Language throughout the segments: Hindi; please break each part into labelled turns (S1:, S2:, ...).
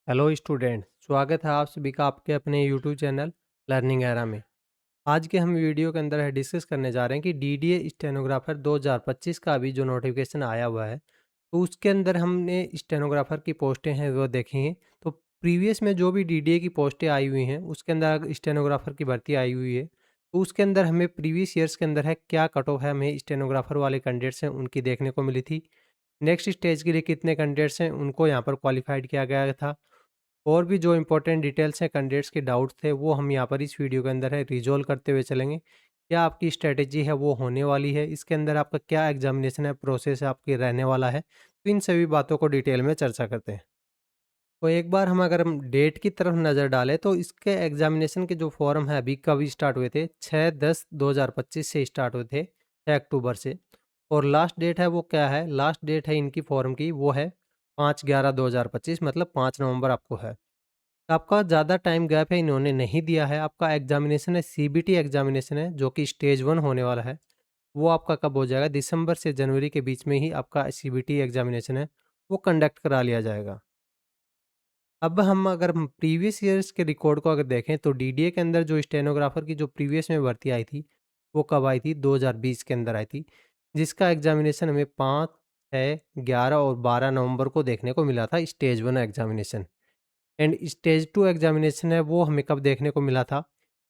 S1: हेलो स्टूडेंट, स्वागत है आप सभी का आपके अपने यूट्यूब चैनल लर्निंग एरा में। आज के हम वीडियो के अंदर है डिस्कस करने जा रहे हैं कि डीडीए स्टेनोग्राफर 2025 का अभी जो नोटिफिकेशन आया हुआ है, तो उसके अंदर हमने स्टेनोग्राफर की पोस्टें हैं वो देखी हैं। तो प्रीवियस में जो भी डीडीए की पोस्टें आई हुई हैं उसके अंदर स्टेनोग्राफर की भर्ती आई हुई है। तो उसके अंदर हमें प्रीवियस ईयर्स के अंदर है क्या कट ऑफ है हमें स्टेनोग्राफर वाले कैंडिडेट्स हैं उनकी देखने को मिली थी। नेक्स्ट स्टेज के लिए कितने कैंडिडेट्स हैं उनको यहाँ पर क्वालिफाइड किया गया था। और भी जो इम्पोर्टेंट डिटेल्स हैं कैंडिडेट्स के डाउट्स थे वो हम यहाँ पर इस वीडियो के अंदर है रिजॉल्व करते हुए चलेंगे। क्या आपकी स्ट्रेटेजी है वो होने वाली है, इसके अंदर आपका क्या एग्जामिनेशन है प्रोसेस है आपकी रहने वाला है, तो इन सभी बातों को डिटेल में चर्चा करते हैं। तो एक बार हम डेट की तरफ नज़र डालें तो इसके एग्जामिनेशन के जो फॉर्म है अभी कब स्टार्ट हुए थे, 6/10/2025 से स्टार्ट हुए थे, 6 अक्टूबर से। और लास्ट डेट है वो क्या है, लास्ट डेट है इनकी फॉर्म की वो है 5/11/2025, मतलब 5 नवंबर आपको है। आपका ज़्यादा टाइम गैप है इन्होंने नहीं दिया है। आपका एग्ज़ामिनेशन है सीबीटी एग्ज़ामिनेशन है जो कि स्टेज 1 होने वाला है। वो आपका कब हो जाएगा, दिसंबर से जनवरी के बीच में ही आपका सीबीटी एग्ज़ामिनेशन है वो कंडक्ट करा लिया जाएगा। अब हम प्रीवियस ईयर्स के रिकॉर्ड को अगर देखें तो डीडीए के अंदर जो स्टेनोग्राफ़र की जो प्रीवियस में भर्ती आई थी, वो कब आई थी, 2020 के अंदर आई थी। जिसका एग्ज़ामिनेशन हमें 5, 6, 11 और 12 नवंबर को देखने को मिला था stage 1 examination. And stage 2 examination है वो हमें कब देखने को मिला था?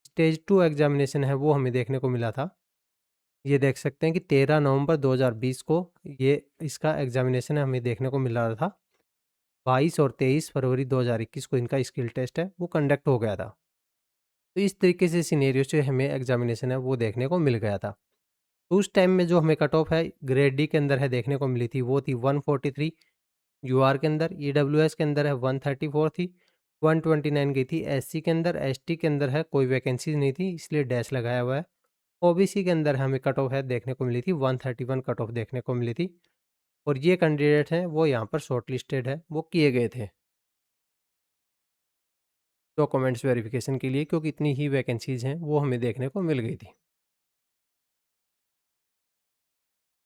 S1: स्टेज 2 एग्ज़ामिनेशन है वो हमें देखने को मिला था, ये देख सकते हैं कि 13 नवंबर 2020 को ये इसका एग्ज़ामिनेशन है हमें देखने को मिल रहा था। 22 और 23 फरवरी 2021 को इनका स्किल टेस्ट है वो कंडक्ट हो गया था। तो इस तरीके से सिनेरियो से हमें एग्ज़ामिनेशन है वो देखने को मिल गया था। तो उस टाइम में जो हमें कट ऑफ है ग्रेड डी के अंदर है देखने को मिली थी वो थी 143, यूआर के अंदर, ईडब्ल्यूएस के अंदर है 134 थी, 129 गई थी एससी के अंदर, एसटी के अंदर है कोई वैकेंसीज़ नहीं थी इसलिए डैश लगाया हुआ है। ओबीसी के अंदर हमें कट ऑफ है देखने को मिली थी 131 कट ऑफ देखने को मिली थी। और ये कैंडिडेट हैं वो यहाँ पर शॉर्ट लिस्टेड है, वो किए गए थे डॉक्यूमेंट्स वेरिफिकेशन के लिए क्योंकि इतनी ही वैकेंसीज़ हैं वो हमें देखने को मिल गई थी।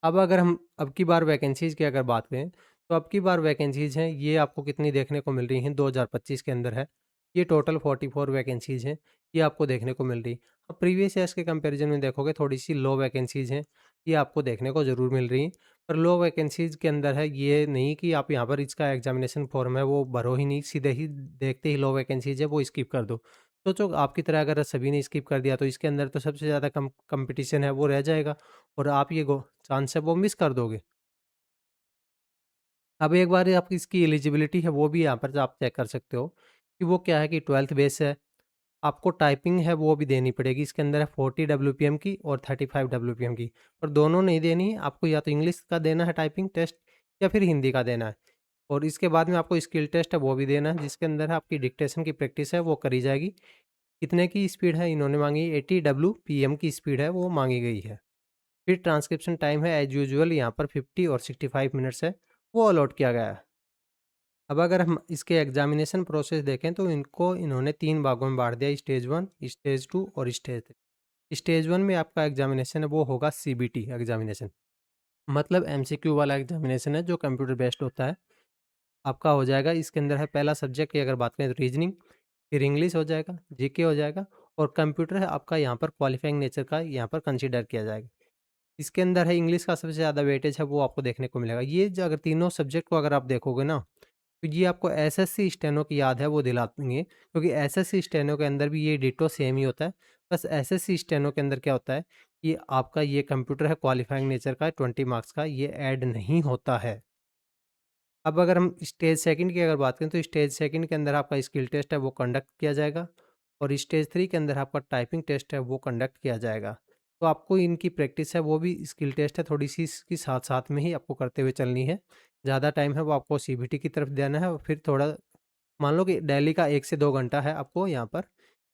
S1: अब अगर हम अब की बार वैकेंसीज़ की अगर बात करें, तो अब की बार वैकेंसीज़ हैं, ये आपको कितनी देखने को मिल रही हैं, 2025 के अंदर है। ये टोटल 44 वैकेंसीज़ हैं, ये आपको देखने को मिल रही। अब प्रीवियस ईयर्स के कंपैरिज़न में देखोगे थोड़ी-सी लो वैकेंसीज़ हैं, ये आपको देखने को ज़रूर मिल रही हैं। पर लो वैकेंसीज़ के अंदर है, ये नहीं कि आप यहाँ पर इसका एग्ज़ामिनेशन फॉर्म है वो भरो ही नहीं, सीधे ही देखते ही लो वैकेंसीज़ है वो स्किप कर दो। सोचो आपकी तरह अगर सभी ने स्किप कर दिया तो इसके अंदर तो सबसे ज़्यादा कॉम्पिटिशन है वो रह जाएगा और आप ये गो चांस है वो मिस कर दोगे। अब एक बार आप इसकी एलिजिबिलिटी है वो भी यहाँ पर आप चेक कर सकते हो कि वो क्या है कि 12th बेस है। आपको टाइपिंग है वो भी देनी पड़ेगी, इसके अंदर है 40 डब्ल्यूपीएम की और 35 डब्ल्यूपीएम की। और दोनों नहीं देनी है, आपको या तो इंग्लिश का देना है टाइपिंग टेस्ट या फिर हिंदी का देना है। और इसके बाद में आपको स्किल टेस्ट है वो भी देना है जिसके अंदर आपकी डिक्टेशन की प्रैक्टिस है वो करी जाएगी। कितने की स्पीड है इन्होंने माँगी, 80 डब्ल्यूपीएम की स्पीड है वो माँगी गई है। फिर ट्रांसक्रिप्शन टाइम है एज़ यूजुअल यहाँ पर 50 और 65 मिनट्स है, वो अलॉट किया गया है। अब अगर हम इसके एग्ज़ामिनेशन प्रोसेस देखें तो इनको इन्होंने 3 भागों में बाँट दिया, स्टेज 1, स्टेज 2 और स्टेज 3। स्टेज 1 में आपका एग्ज़ामिनेशन है वो होगा सीबीटी एग्ज़ामिनेशन, मतलब एमसीक्यू वाला एग्ज़ामिनेशन है जो कंप्यूटर बेस्ड होता है। आपका हो जाएगा इसके अंदर है पहला सब्जेक्ट की अगर बात करें तो रीजनिंग, फिर इंग्लिश हो जाएगा, जीके हो जाएगा और कंप्यूटर है आपका यहाँ पर क्वालिफाइंग नेचर का यहाँ पर कंसीडर किया जाएगा। इसके अंदर है इंग्लिश का सबसे ज़्यादा वेटेज है वो आपको देखने को मिलेगा। ये जो अगर तीनों सब्जेक्ट को अगर आप देखोगे ना, तो ये आपको एसएससी स्टेनो की याद है वो दिलाएँगे क्योंकि एसएससी स्टेनो के अंदर भी ये डिट्टो सेम ही होता है। बस एसएससी स्टेनो के अंदर क्या होता है कि आपका ये कंप्यूटर है क्वालिफाइंग नेचर का 20 मार्क्स का ये ऐड नहीं होता है। अब अगर हम स्टेज सेकंड की अगर बात करें तो स्टेज सेकंड के अंदर आपका स्किल टेस्ट है वो कंडक्ट किया जाएगा और स्टेज 3 के अंदर आपका टाइपिंग टेस्ट है वो कंडक्ट किया जाएगा। तो आपको इनकी प्रैक्टिस है वो भी स्किल टेस्ट है थोड़ी-सी इसकी साथ-साथ में ही आपको करते हुए चलनी है। ज़्यादा टाइम है वो आपको सीबीटी की तरफ देना है और फिर थोड़ा मान लो कि डेली का 1 से 2 घंटा है आपको यहाँ पर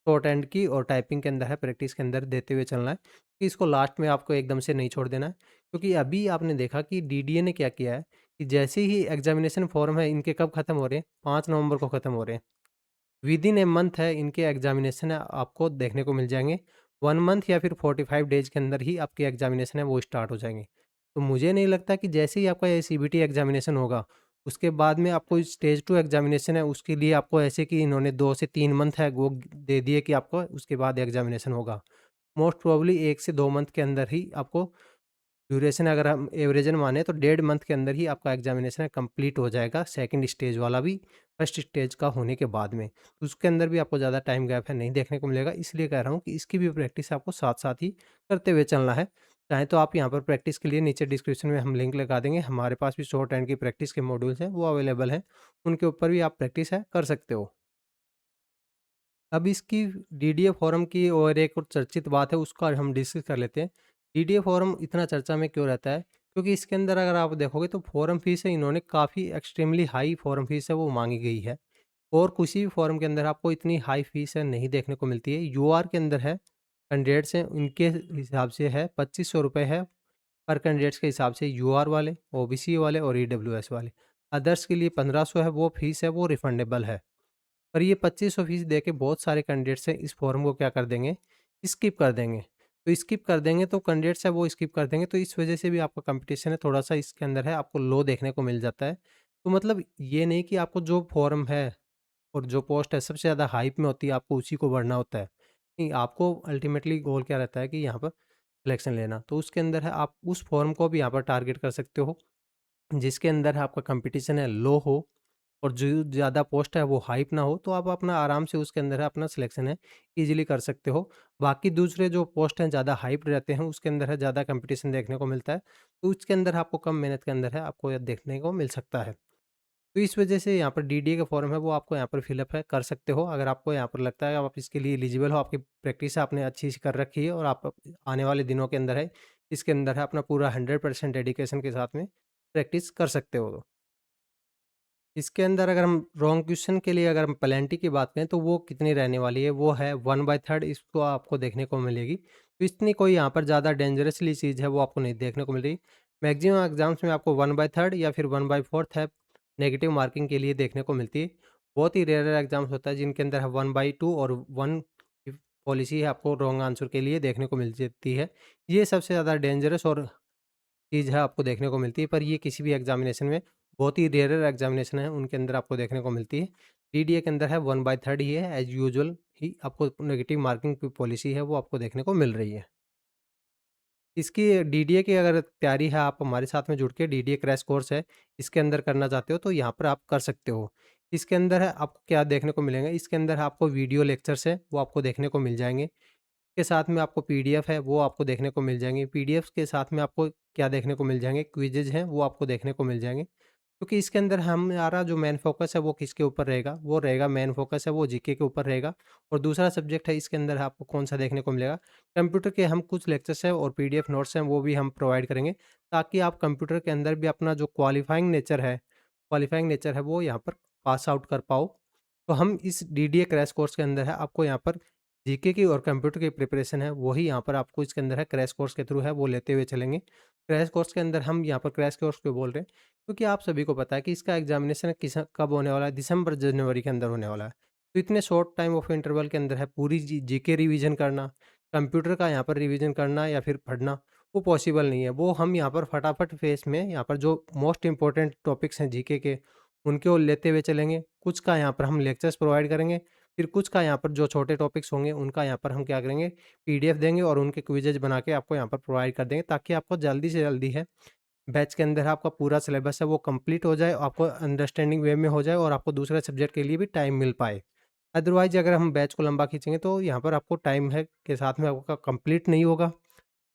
S1: शॉर्ट हैंड की और टाइपिंग के अंदर है प्रैक्टिस के अंदर देते हुए चलना है। कि इसको लास्ट में आपको एकदम से नहीं छोड़ देना है। क्योंकि अभी आपने देखा कि डीडीए ने क्या किया है कि जैसे ही एग्ज़ामिनेशन फॉर्म है इनके कब खत्म हो रहे हैं? 5 नवंबर को खत्म हो रहे हैं। विदिन ए मंथ है इनके एग्ज़ामिनेशन है आपको देखने को मिल जाएँगे। 1 मंथ या फिर 45 डेज़ के अंदर ही आपके एग्ज़ामिनेशन है वो स्टार्ट हो जाएँगे। तो मुझे नहीं लगता कि जैसे ही आपका ये सीबीटी एग्ज़ामिनेशन होगा, उसके बाद में आपको स्टेज 2 एग्ज़ामिनेशन है, उसके लिए आपको ऐसे कि इन्होंने 2 से 3 मंथ है वो दे दिए कि आपको उसके बाद एग्ज़ामिनेशन होगा। मोस्ट प्रोबेबली 1 से 2 मंथ के अंदर ही आपको ड्यूरेशन अगर हम एवरेजन माने तो 1.5 मंथ के अंदर ही आपका एग्जामिनेशन कंप्लीट हो जाएगा, सेकंड स्टेज वाला भी फर्स्ट स्टेज का होने के बाद में। तो उसके अंदर भी आपको ज़्यादा टाइम गैप है नहीं देखने को मिलेगा, इसलिए कह रहा हूँ कि इसकी भी प्रैक्टिस आपको साथ-साथ ही करते हुए चलना है। चाहे तो आप यहाँ पर प्रैक्टिस के लिए नीचे डिस्क्रिप्शन में हम लिंक लगा देंगे, हमारे पास भी शॉर्ट हैंड की प्रैक्टिस के मॉड्यूल्स हैं, वो अवेलेबल हैं, उनके ऊपर भी आप प्रैक्टिस है कर सकते हो। अब इसकी डीडीए फॉरम की और एक और चर्चित बात है उसका हम डिस्कस कर लेते हैं। डीडीए फॉरम इतना चर्चा में क्यों रहता है? क्योंकि इसके अंदर अगर आप देखोगे तो फॉरम फीस है इन्होंने काफ़ी एक्सट्रीमली हाई फॉरम फीस है वो माँगी गई है। और किसी भी फॉरम के अंदर आपको इतनी हाई फीस है नहीं देखने को मिलती है। यूआर के अंदर है, कैंडिडेट्स हैं उनके हिसाब से है ₹2500 है पर कैंडिडेट्स के हिसाब से यूआर वाले, ओबीसी वाले और ईडब्ल्यूएस वाले। अदर्स के लिए 1500 है वो फीस है वो रिफंडेबल है। पर ये 2500 फीस दे के बहुत सारे कैंडिडेट्स हैं इस फॉर्म को क्या कर देंगे, स्किप कर देंगे। तो स्किप कर देंगे तो कैंडिडेट्स है वो स्किप कर देंगे तो इस वजह से भी आपका कंपटीशन है थोड़ा-सा इसके अंदर है आपको लो देखने को मिल जाता है। तो मतलब ये नहीं कि आपको जो फॉर्म है और जो पोस्ट है सबसे ज़्यादा हाइप में होती है आपको उसी को भरना होता है। नहीं, आपको अल्टीमेटली गोल क्या रहता है कि यहाँ पर सिलेक्शन लेना। तो उसके अंदर है आप उस फॉर्म को भी यहाँ पर टारगेट कर सकते हो, जिसके अंदर आपका कंपटीशन है लो हो और जो ज़्यादा पोस्ट है वो हाइप ना हो, तो आप अपना आराम से उसके अंदर है अपना सिलेक्शन है ईज़िली कर सकते हो। बाकी दूसरे जो पोस्ट हैं ज़्यादा हाइप रहते हैं उसके अंदर है ज़्यादा कंपटीशन देखने को मिलता है, तो उसके अंदर आपको कम मेहनत के अंदर है आपको ये देखने को मिल सकता है। तो इस वजह से यहाँ पर डीडीए का फॉर्म है वो आपको यहाँ पर फिलअप है कर सकते हो। अगर आपको यहाँ पर लगता है आप इसके लिए एलिजिबल हो, आपकी प्रैक्टिस आपने अच्छी सी कर रखी है और आप आने वाले दिनों के अंदर है इसके अंदर है अपना पूरा 100% डेडिकेशन के साथ में प्रैक्टिस कर सकते हो। इसके अंदर अगर हम रॉन्ग क्वेश्चन के लिए अगर हम पेनल्टी की बात करें तो वो कितनी रहने वाली है, वो है 1/3 इसको आपको देखने को मिलेगी। तो इतनी कोई यहाँ पर ज़्यादा डेंजरसली चीज़ है वो आपको नहीं देखने को मिल रही। मैक्सिमम एग्ज़ाम्स में आपको 1/3 या फिर 1/4 है नेगेटिव मार्किंग के लिए देखने को मिलती है। बहुत ही रेयर एग्ज़ाम्स होता है जिनके अंदर है 1/2 और 1 पॉलिसी है आपको रॉन्ग आंसर के लिए देखने को मिल जाती है। ये सबसे ज़्यादा डेंजरस और चीज़ है आपको देखने को मिलती है, पर ये किसी भी एग्ज़ामिनेशन में बहुत ही रेयर एग्ज़ामिनेशन है, उनके अंदर आपको देखने को मिलती है। डीडीए के अंदर है 1/3 ही है, एज़ यूजुअल ही आपको नेगेटिव मार्किंग की पॉलिसी है, वो आपको देखने को मिल रही है। इसकी डीडीए की अगर तैयारी है, आप हमारे साथ में जुड़ के डीडीए क्रैश कोर्स है, इसके अंदर करना चाहते हो, तो यहाँ पर आप कर सकते हो। इसके अंदर है आपको क्या देखने को मिलेंगे, इसके अंदर आपको वीडियो लेक्चर्स है, वो आपको देखने को मिल जाएँगे। के साथ में आपको पीडीएफ है, वो आपको देखने को मिल जाएँगे। पीडीएफ्स के साथ में आपको क्या देखने को मिल जाएँगे, क्विज़ेज़ हैं, वो आपको देखने को मिल जाएँगे। क्योंकि इसके अंदर हमारा जो मेन फ़ोकस है, वो किसके ऊपर रहेगा? वो रहेगा मेन फ़ोकस है, वो जीके के ऊपर रहेगा और दूसरा सब्जेक्ट है, इसके अंदर आपको कौन-सा देखने को मिलेगा? कंप्यूटर के हम कुछ लेक्चर्स हैं और पीडीएफ नोट्स हैं, वो भी हम प्रोवाइड करेंगे, ताकि आप कंप्यूटर के अंदर भी अपना जो क्वालिफ़ाइंग नेचर है, वो यहाँ पर पास आउट कर पाओ। तो हम इस डीडीए क्रैश कोर्स के अंदर है, आपको यहाँ पर जीके की और कंप्यूटर की प्रिपरेशन है, वही यहाँ पर आपको इसके अंदर है क्रैश कोर्स के थ्रू है, वो लेते हुए चलेंगे। क्रैश कोर्स के अंदर हम यहाँ पर क्रैश कोर्स क्यों बोल रहे हैं? क्योंकि आप सभी को पता है कि इसका एग्जामिनेशन कब होने वाला है, दिसंबर जनवरी के अंदर होने वाला है। तो इतने शॉर्ट टाइम ऑफ इंटरवल के अंदर है पूरी जीके रिवीजन करना, कंप्यूटर का यहाँ पर रिवीजन करना या फिर पढ़ना, वो पॉसिबल नहीं है। वो हम यहाँ पर फटाफट फेस में यहाँ पर जो मोस्ट इंपॉर्टेंट टॉपिक्स हैं जीके के, उनको लेते हुए चलेंगे। कुछ का यहाँ पर हम लेक्चर्स प्रोवाइड करेंगे, फिर कुछ का यहाँ पर जो छोटे टॉपिक्स होंगे उनका यहाँ पर हम क्या करेंगे, पीडीएफ देंगे और उनके क्विज़ेज़ बना के आपको यहाँ पर प्रोवाइड कर देंगे, ताकि आपको जल्दी से जल्दी है बैच के अंदर आपका पूरा सिलेबस है वो कंप्लीट हो जाए, आपको अंडरस्टैंडिंग वे में हो जाए और आपको दूसरे सब्जेक्ट के लिए भी टाइम मिल पाए। अदरवाइज़ अगर हम बैच को लंबा खींचेंगे तो यहाँ पर आपको टाइम है के साथ में आपका कंप्लीट नहीं होगा।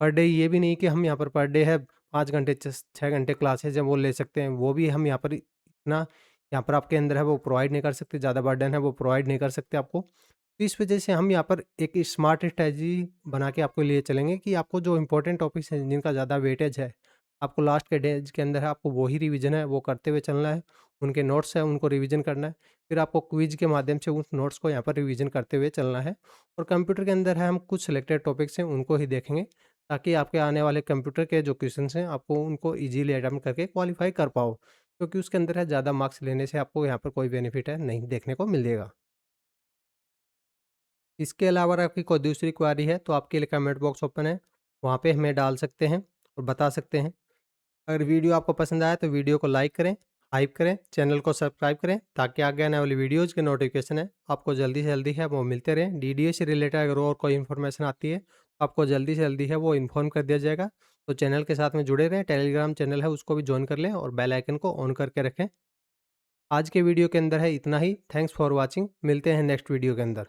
S1: पर डे ये भी नहीं कि हम यहाँ पर पर डे है 5 घंटे 6 घंटे क्लासेज़ हैं वो ले सकते हैं, वो भी हम यहाँ पर इतना यहाँ पर आपके अंदर है वो प्रोवाइड नहीं कर सकते, ज़्यादा बर्डन है वो प्रोवाइड नहीं कर सकते आपको। तो इस वजह से हम यहाँ पर एक स्मार्ट स्ट्रैटेजी बना के आपको लिए चलेंगे कि आपको जो इम्पोर्टेंट टॉपिक्स हैं जिनका ज़्यादा वेटेज है, आपको लास्ट के डेज के अंदर है आपको वही रिवीजन है वो करते हुए चलना है। उनके नोट्स हैं उनको रिवीजन करना है। फिर आपको क्विज़ के माध्यम से उस नोट्स को यहाँ पर रिवीजन करते हुए चलना है। और कंप्यूटर के अंदर है हम कुछ सिलेक्टेड टॉपिक्स हैं उनको ही देखेंगे, ताकि आपके आने वाले कंप्यूटर के जो क्वेश्चंस हैं आपको उनको ईज़िली अटेम्प्ट करके क्वालीफाई कर पाओ। क्योंकि उसके अंदर है ज़्यादा मार्क्स लेने से आपको यहाँ पर कोई बेनिफिट है नहीं देखने को मिलेगा। इसके अलावा अगर आपकी कोई दूसरी क्वेरी है तो आपके लिए कमेंट बॉक्स ओपन है, वहाँ पे हमें डाल सकते हैं और बता सकते हैं। अगर वीडियो आपको पसंद आया तो वीडियो को लाइक करें, हाइप करें, चैनल को सब्सक्राइब करें ताकि आगे आने वाली वीडियोज़ के नोटिफिकेशन है आपको जल्दी से जल्दी है वो मिलते रहें। डीडीए से रिलेटेड अगर और कोई इन्फॉर्मेशन आती है तो आपको जल्दी से जल्दी है वो इन्फॉर्म कर दिया जाएगा। तो चैनल के साथ में जुड़े रहें, टेलीग्राम चैनल है उसको भी जॉइन कर लें और बेल आइकन को ऑन करके रखें। आज के वीडियो के अंदर है इतना ही। Thanks for watching. मिलते हैं नेक्स्ट वीडियो के अंदर।